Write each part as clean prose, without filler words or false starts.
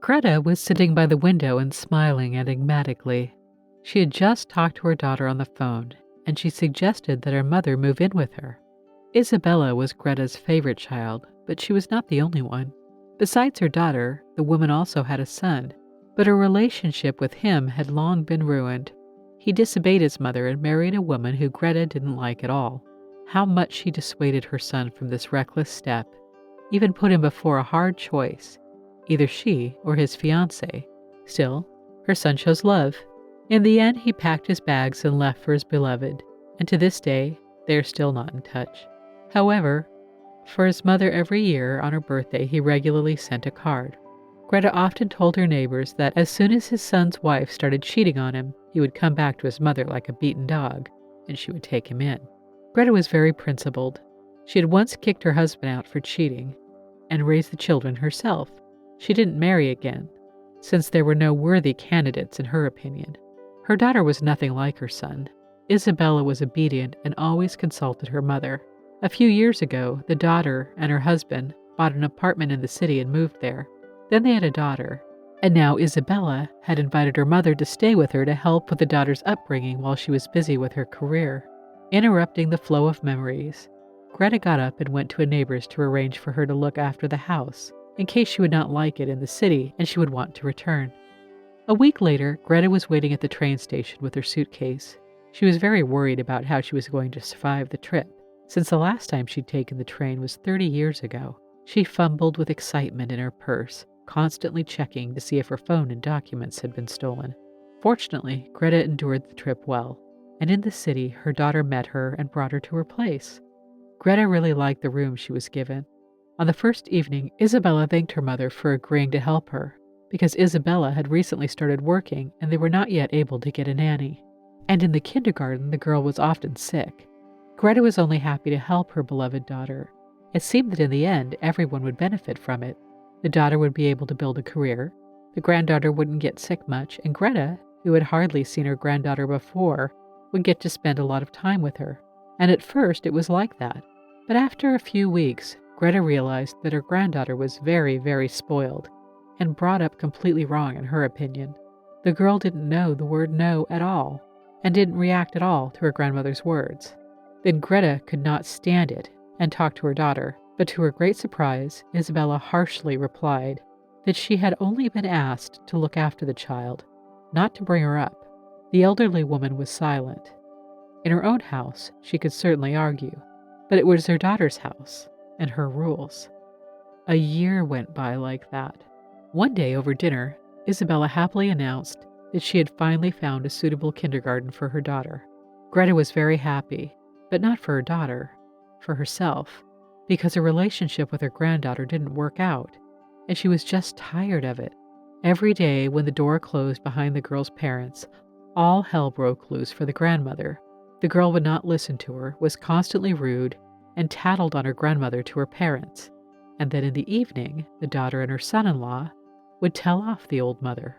Greta was sitting by the window and smiling enigmatically. She had just talked to her daughter on the phone, and she suggested that her mother move in with her. Isabella was Greta's favorite child, but she was not the only one. Besides her daughter, the woman also had a son, but her relationship with him had long been ruined. He disobeyed his mother and married a woman who Greta didn't like at all. How much she dissuaded her son from this reckless step, even put him before a hard choice, either she or his fiancée. Still, her son chose love. In the end, he packed his bags and left for his beloved, and to this day, they are still not in touch. However, for his mother every year on her birthday, he regularly sent a card. Greta often told her neighbors that as soon as his son's wife started cheating on him, he would come back to his mother like a beaten dog, and she would take him in. Greta was very principled. She had once kicked her husband out for cheating and raised the children herself. She didn't marry again, since there were no worthy candidates in her opinion. Her daughter was nothing like her son. Isabella was obedient and always consulted her mother. A few years ago, the daughter and her husband bought an apartment in the city and moved there. Then they had a daughter, and now Isabella had invited her mother to stay with her to help with the daughter's upbringing while she was busy with her career. Interrupting the flow of memories, Greta got up and went to a neighbor's to arrange for her to look after the house, in case she would not like it in the city and she would want to return. A week later, Greta was waiting at the train station with her suitcase. She was very worried about how she was going to survive the trip, since the last time she'd taken the train was 30 years ago. She fumbled with excitement in her purse, constantly checking to see if her phone and documents had been stolen. Fortunately, Greta endured the trip well, and in the city, her daughter met her and brought her to her place. Greta really liked the room she was given. On the first evening, Isabella thanked her mother for agreeing to help her, because Isabella had recently started working and they were not yet able to get a nanny. And in the kindergarten, the girl was often sick. Greta was only happy to help her beloved daughter. It seemed that in the end, everyone would benefit from it. The daughter would be able to build a career, the granddaughter wouldn't get sick much, and Greta, who had hardly seen her granddaughter before, would get to spend a lot of time with her. And at first, it was like that. But after a few weeks, Greta realized that her granddaughter was very, very spoiled, and brought up completely wrong in her opinion. The girl didn't know the word no at all, and didn't react at all to her grandmother's words. Then Greta could not stand it and talked to her daughter, but to her great surprise, Isabella harshly replied that she had only been asked to look after the child, not to bring her up. The elderly woman was silent. In her own house, she could certainly argue, but it was her daughter's house and her rules. A year went by like that. One day over dinner, Isabella happily announced that she had finally found a suitable kindergarten for her daughter. Greta was very happy, but not for her daughter, for herself, because her relationship with her granddaughter didn't work out, and she was just tired of it. Every day when the door closed behind the girl's parents, all hell broke loose for the grandmother. The girl would not listen to her, was constantly rude, and tattled on her grandmother to her parents. And then in the evening, the daughter and her son-in-law would tell off the old mother.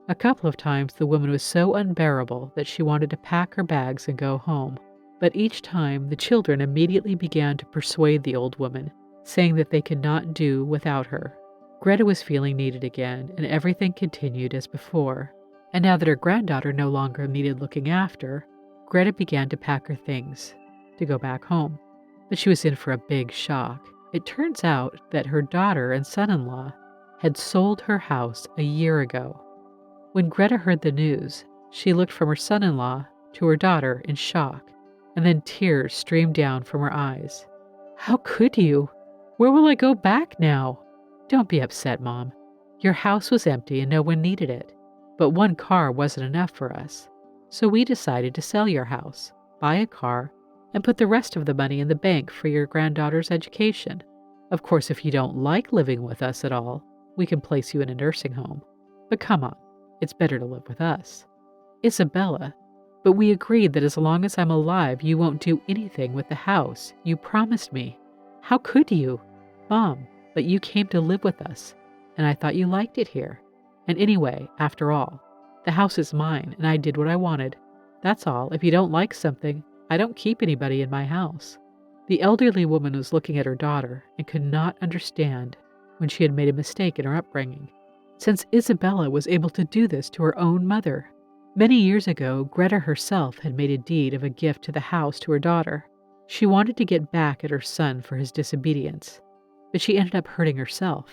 A couple of times the woman was so unbearable that she wanted to pack her bags and go home. But each time the children immediately began to persuade the old woman, saying that they could not do without her. Greta was feeling needed again, and everything continued as before. And now that her granddaughter no longer needed looking after, Greta began to pack her things to go back home. But she was in for a big shock. It turns out that her daughter and son-in-law had sold her house a year ago. When Greta heard the news, she looked from her son-in-law to her daughter in shock, and then tears streamed down from her eyes. "How could you? Where will I go back now?" "Don't be upset, Mom. Your house was empty and no one needed it. But one car wasn't enough for us. So we decided to sell your house, buy a car, and put the rest of the money in the bank for your granddaughter's education. Of course, if you don't like living with us at all, we can place you in a nursing home. But come on, it's better to live with us." "Isabella, but we agreed that as long as I'm alive, you won't do anything with the house. You promised me. How could you?" "Mom, but you came to live with us, and I thought you liked it here. And anyway, after all, the house is mine, and I did what I wanted. That's all. If you don't like something, I don't keep anybody in my house." The elderly woman was looking at her daughter and could not understand when she had made a mistake in her upbringing. since Isabella was able to do this to her own mother. Many years ago, Greta herself had made a deed of a gift to the house to her daughter. She wanted to get back at her son for his disobedience, but she ended up hurting herself.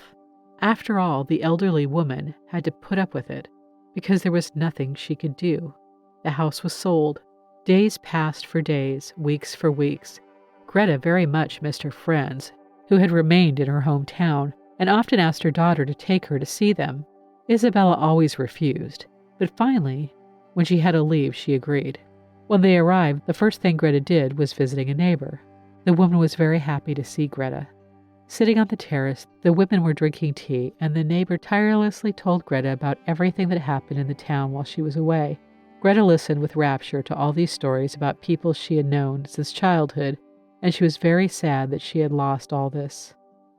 After all, the elderly woman had to put up with it because there was nothing she could do. The house was sold. Days passed for days, weeks for weeks. Greta very much missed her friends, who had remained in her hometown, and often asked her daughter to take her to see them. Isabella always refused, but finally, when she had to leave, she agreed. When they arrived, the first thing Greta did was visiting a neighbor. The woman was very happy to see Greta. Sitting on the terrace, the women were drinking tea, and the neighbor tirelessly told Greta about everything that happened in the town while she was away. Greta listened with rapture to all these stories about people she had known since childhood, and she was very sad that she had lost all this.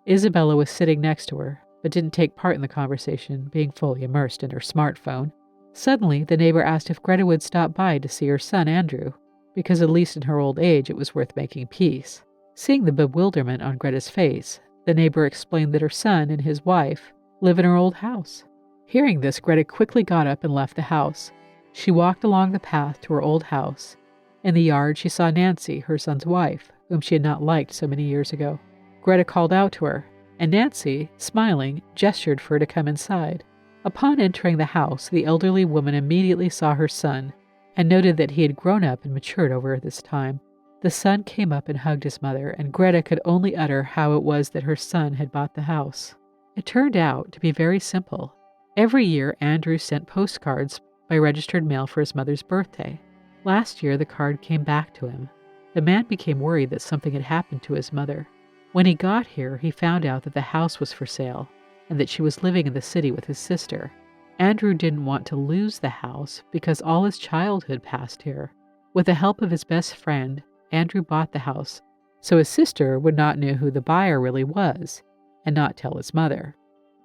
Isabella was sitting next to her, but didn't take part in the conversation, being fully immersed in her smartphone. Suddenly, the neighbor asked if Greta would stop by to see her son Andrew, because at least in her old age it was worth making peace. Seeing the bewilderment on Greta's face, the neighbor explained that her son and his wife live in her old house. Hearing this, Greta quickly got up and left the house. She walked along the path to her old house. In the yard, she saw Nancy, her son's wife, whom she had not liked so many years ago. Greta called out to her, and Nancy, smiling, gestured for her to come inside. Upon entering the house, the elderly woman immediately saw her son and noted that he had grown up and matured over this time. The son came up and hugged his mother, and Greta could only utter how it was that her son had bought the house. It turned out to be very simple. Every year, Andrew sent postcards by registered mail for his mother's birthday. Last year, the card came back to him. The man became worried that something had happened to his mother. When he got here, he found out that the house was for sale and that she was living in the city with his sister. Andrew didn't want to lose the house because all his childhood passed here. With the help of his best friend, Andrew bought the house so his sister would not know who the buyer really was and not tell his mother.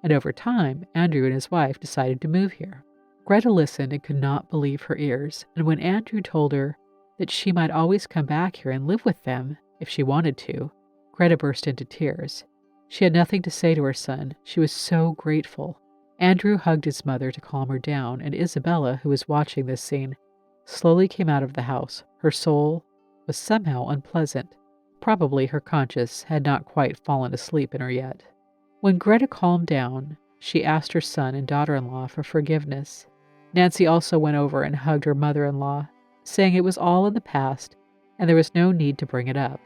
And over time, Andrew and his wife decided to move here. Greta listened and could not believe her ears, and when Andrew told her that she might always come back here and live with them if she wanted to, Greta burst into tears. She had nothing to say to her son. She was so grateful. Andrew hugged his mother to calm her down, and Isabella, who was watching this scene, slowly came out of the house. Her soul was somehow unpleasant. Probably her conscience had not quite fallen asleep in her yet. When Greta calmed down, she asked her son and daughter-in-law for forgiveness. Nancy also went over and hugged her mother-in-law, saying it was all in the past and there was no need to bring it up.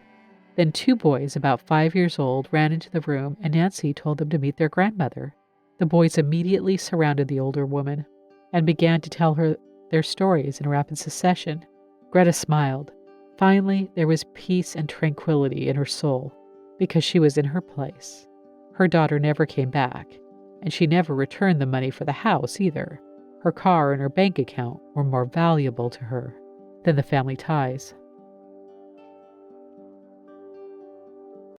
Then 2 boys, about 5 years old, ran into the room, and Nancy told them to meet their grandmother. The boys immediately surrounded the older woman and began to tell her their stories in rapid succession. Greta smiled. Finally, there was peace and tranquility in her soul because she was in her place. Her daughter never came back, and she never returned the money for the house either. Her car and her bank account were more valuable to her than the family ties.